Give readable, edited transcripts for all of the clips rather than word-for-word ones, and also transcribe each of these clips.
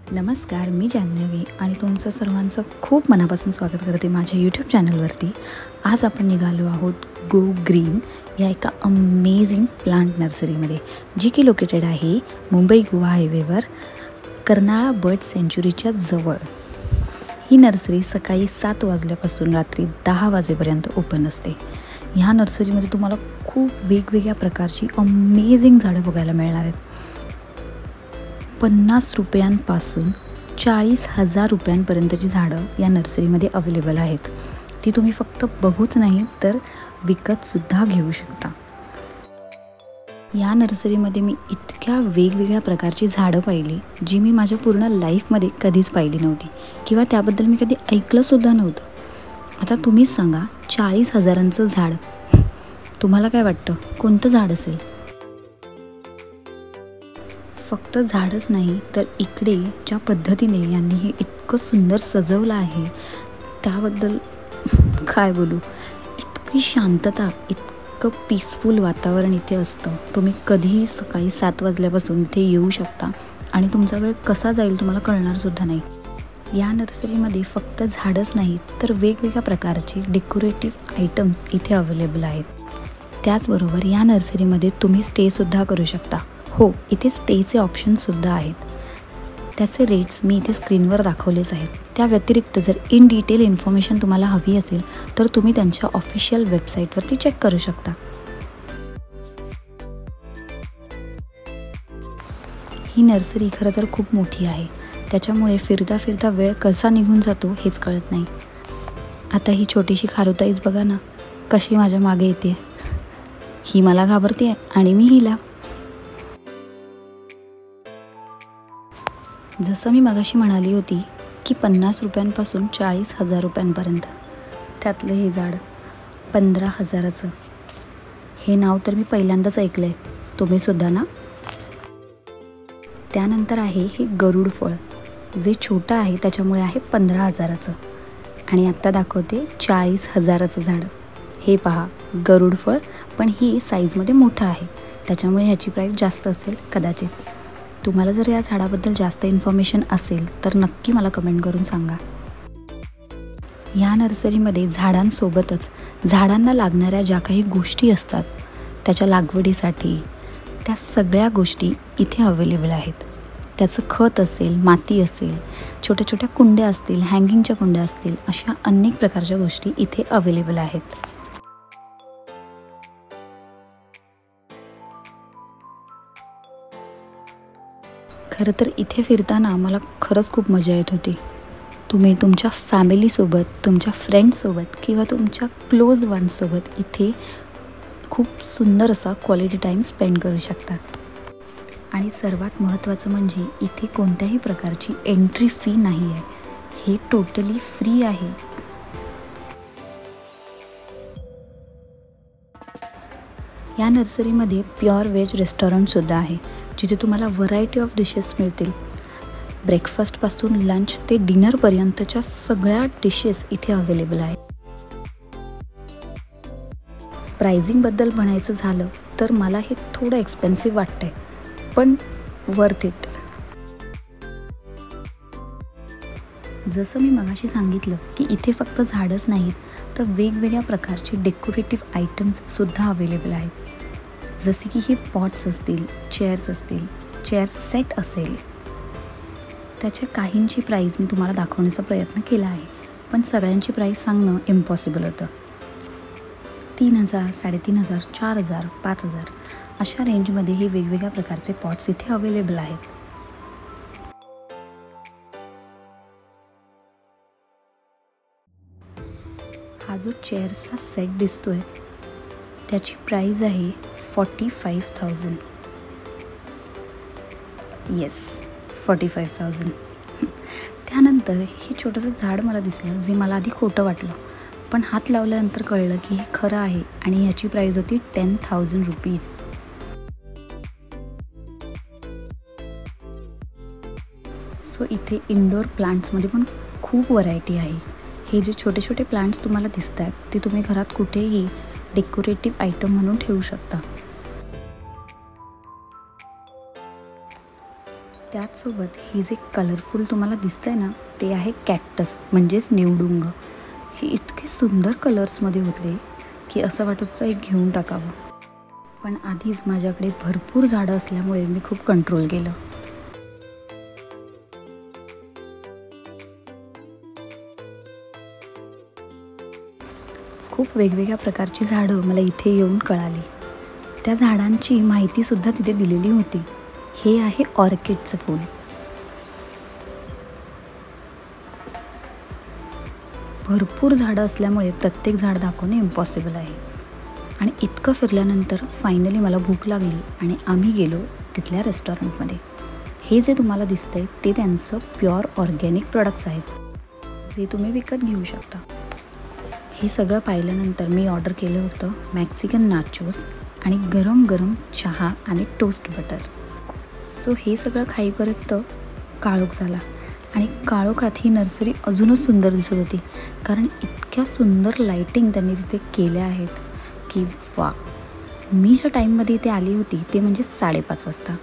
नमस्कार, मी जान्हवी आणि तुमचं सर्वांचं खूप मनापासून स्वागत करते माझ्या यूट्यूब चॅनलवरती. आज आपण निघालो आहोत गो ग्रीन या एका अमेझिंग प्लांट नर्सरीमध्ये, जी की लोकेटेड आहे मुंबई गोवा हायवेवर कर्नाळा बर्ड सेंच्युरीच्या जवळ. ही नर्सरी सकाळी 7 वाजल्यापासून रात्री 10 वाजेपर्यंत ओपन असते. ह्या नर्सरीमध्ये तुम्हाला खूप वेगवेगळ्या प्रकारची अमेझिंग झाडं बघायला मिळणार आहेत. 50 रुपयांपासून 40,000 रुपयांपर्यंतची झाडं या नर्सरीमध्ये अवेलेबल आहेत. ती तुम्ही फक्त बघूच नाही तर विकतसुद्धा घेऊ शकता. या नर्सरीमध्ये मी इतक्या वेगवेगळ्या प्रकारची झाडं पाहिली जी मी माझ्या पूर्ण लाईफमध्ये कधीच पाहिली नव्हती किंवा त्याबद्दल मी कधी ऐकलंसुद्धा नव्हतं. आता तुम्हीच सांगा, 40,000चं झाड, तुम्हाला काय वाटतं कोणतं झाड असेल? फक्त झाडच नाही तर इकडे ज्या पद्धतीने यांनी हे इतकं सुंदर सजवलं आहे त्याबद्दल काय बोलू. इतकी शांतता, इतकं पीसफुल वातावरण इथे असतं. तुम्ही कधीही सकाळी 7 वाजल्यापासून इथे येऊ शकता आणि तुमचा वेळ कसा जाईल तुम्हाला कळणारसुद्धा नाही. या नर्सरीमध्ये फक्त झाडच नाहीत तर वेगवेगळ्या प्रकारचे डेकोरेटिव्ह आयटम्स इथे अवेलेबल आहेत. त्याचबरोबर या नर्सरीमध्ये तुम्ही स्टेसुद्धा करू शकता. हो, इथे स्टेचे ऑप्शनसुद्धा आहेत. त्याचे रेट्स मी इथे स्क्रीनवर दाखवलेच आहेत. त्या व्यतिरिक्त जर इन डिटेल इन्फॉर्मेशन तुम्हाला हवी असेल तर तुम्ही त्यांच्या ऑफिशियल वेबसाईटवरती चेक करू शकता. ही नर्सरी खरं तर खूप मोठी आहे, त्याच्यामुळे फिरता फिरता वेळ कसा निघून जातो हेच कळत नाही. आता ही छोटीशी खारुताईच बघा ना, कशी माझ्या मागे येते. ही मला घाबरते आणि मी हिला. जसं मी मगाशी म्हणाली होती की 50 रुपयांपासून 40,000 रुपयांपर्यंत, त्यातलं हे झाड 15,000चं. हे नाव तर मी पहिल्यांदाच ऐकलं आहे, तुम्हीसुद्धा ना? त्यानंतर आहे हे गरुड फळ, जे छोटं आहे त्याच्यामुळे आहे 15,000चं. आणि आत्ता दाखवते 40,000चं झाड. हे पहा, गरुड फळ, पण ही साईजमध्ये मोठं आहे त्याच्यामुळे ह्याची प्राईस जास्त असेल कदाचित. तुम्हाला जर या झाडाबद्दल जास्त इन्फॉर्मेशन असेल तर नक्की मला कमेंट करून सांगा. या नर्सरीमध्ये झाडांसोबतच झाडांना लागणाऱ्या ज्या काही गोष्टी असतात त्याच्या लागवडीसाठी, त्या सगळ्या गोष्टी इथे अवेलेबल आहेत. त्याचं खत असेल, माती असेल, छोट्या छोट्या कुंड्या असतील, हँगिंगच्या कुंड्या असतील, अशा अनेक प्रकारच्या गोष्टी इथे अवेलेबल आहेत. खरं तर इथे फिरताना मला खरंच खूप मजा येत होती. तुम्ही तुमच्या फॅमिलीसोबत, तुमच्या फ्रेंड्ससोबत किंवा तुमच्या क्लोज वन्ससोबत इथे खूप सुंदर असा क्वालिटी टाईम स्पेंड करू शकता. आणि सर्वात महत्त्वाचं म्हणजे इथे कोणत्याही प्रकारची एंट्री फी नाही आहे. हे टोटली फ्री आहे. या नर्सरीमध्ये प्युअर व्हेज रेस्टॉरंटसुद्धा आहे, जिथे तुम्हाला व्हरायटी ऑफ डिशेस मिळतील. ब्रेकफास्टपासून लंच ते डिनरपर्यंतच्या सगळ्या डिशेस इथे अवेलेबल आहेत. प्राइसिंगबद्दल म्हणायचं झालं तर मला हे थोडं एक्सपेन्सिव्ह वाटतं आहे, पण वर्थ इट. जसं मी मगाशी सांगितलं की इथे फक्त झाडच नाहीत तर वेगवेगळ्या प्रकारचे डेकोरेटिव्ह आयटम्ससुद्धा अवेलेबल आहेत. जसे की हे पॉट्स असतील, चेअर्स असतील, चेअर सेट असेल. त्याच्या काहींची प्राईस मी तुम्हाला दाखवण्याचा प्रयत्न केला आहे, पण सगळ्यांची प्राईस सांगणं इम्पॉसिबल होतं. 3,000, 3,500, 4,000, 5,000 अशा रेंजमध्ये हे वेगवेगळ्या प्रकारचे पॉट्स इथे अवेलेबल आहेत. हा जो चेअर्सचा सेट दिसतोय त्याची प्राईज आहे 45,000. येस, 45,000. त्यानंतर हे छोटंसं झाड मला दिसलं जे मला आधी खोटं वाटलं, पण हात लावल्यानंतर कळलं की हे खरं आहे आणि ह्याची प्राईज होती 10,000 रुपीज. सो इथे इंडोर प्लांट्समध्ये पण खूप व्हरायटी आहे. हे जे छोटे छोटे प्लांट्स तुम्हाला दिसत आहेत ते तुम्ही घरात कुठेही डेकोरेटिव्ह आयटम म्हणून ठेवू शकता. त्याचसोबत हे जे कलरफुल तुम्हाला दिसतंय ना, ते आहे कॅक्टस म्हणजेच निवडुंग. हे इतके सुंदर कलर्समध्ये होते की असं वाटत होतं एक घेऊन टाकावं. पण आधीच माझ्याकडे भरपूर झाडं असल्यामुळे मी खूप कंट्रोल केलं. खूप वेगवेगळ्या प्रकारची झाडं मला इथे येऊन कळाली. त्या झाडांची माहितीसुद्धा तिथे दिलेली होती. हे आहे ऑर्किडचं फूल. भरपूर झाडं असल्यामुळे प्रत्येक झाड दाखवणे इम्पॉसिबल आहे. आणि इतकं फिरल्यानंतर फायनली मला भूक लागली आणि आम्ही गेलो तिथल्या रेस्टॉरंटमध्ये. हे जे तुम्हाला दिसतंय ते त्यांचं प्युअर ऑर्गॅनिक प्रोडक्ट्स आहेत, जे तुम्ही विकत घेऊ शकता. हे सगळं पाहिल्यानंतर मी ऑर्डर केलं होतं मॅक्सिकन नाचोस आणि गरम गरम चहा आणि टोस्ट बटर. सो हे सगळं खाईपर्यंत काळोख झाला आणि काळोखात ही नर्सरी अजूनच सुंदर दिसत होती, कारण इतक्या सुंदर लाईटिंग त्यांनी तिथे केल्या आहेत की वा. मी ज्या टाईममध्ये इथे आली होती ते म्हणजे 5:30 वाजता.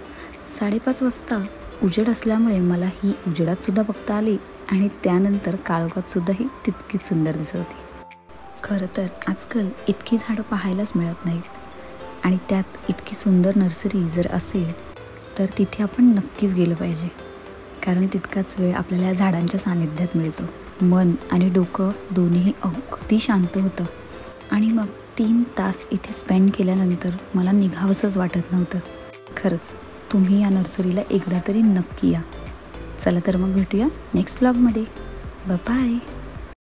5:30 वाजता उजेड असल्यामुळे मला ही उजेडातसुद्धा बघता आली आणि त्यानंतर काळोखातसुद्धा ही तितकीच सुंदर दिसत होती. खरं तर आजकाल इतकी झाडं पाहायलाच मिळत नाहीत आणि त्यात इतकी सुंदर नर्सरी जर असेल तर तिथे आपण नक्कीच गेलं पाहिजे, कारण तितकाच वेळ आपल्याला या झाडांच्या सानिध्यात मिळतो. मन आणि डोकं दोन्हीही अगदी शांत होतं आणि मग 3 तास इथे स्पेंड केल्यानंतर मला निघावंसंच वाटत नव्हतं. खरंच तुम्ही या नर्सरीला एकदा तरी नक्की या. चला तर मग भेटूया नेक्स्ट ब्लॉगमध्ये. बाय.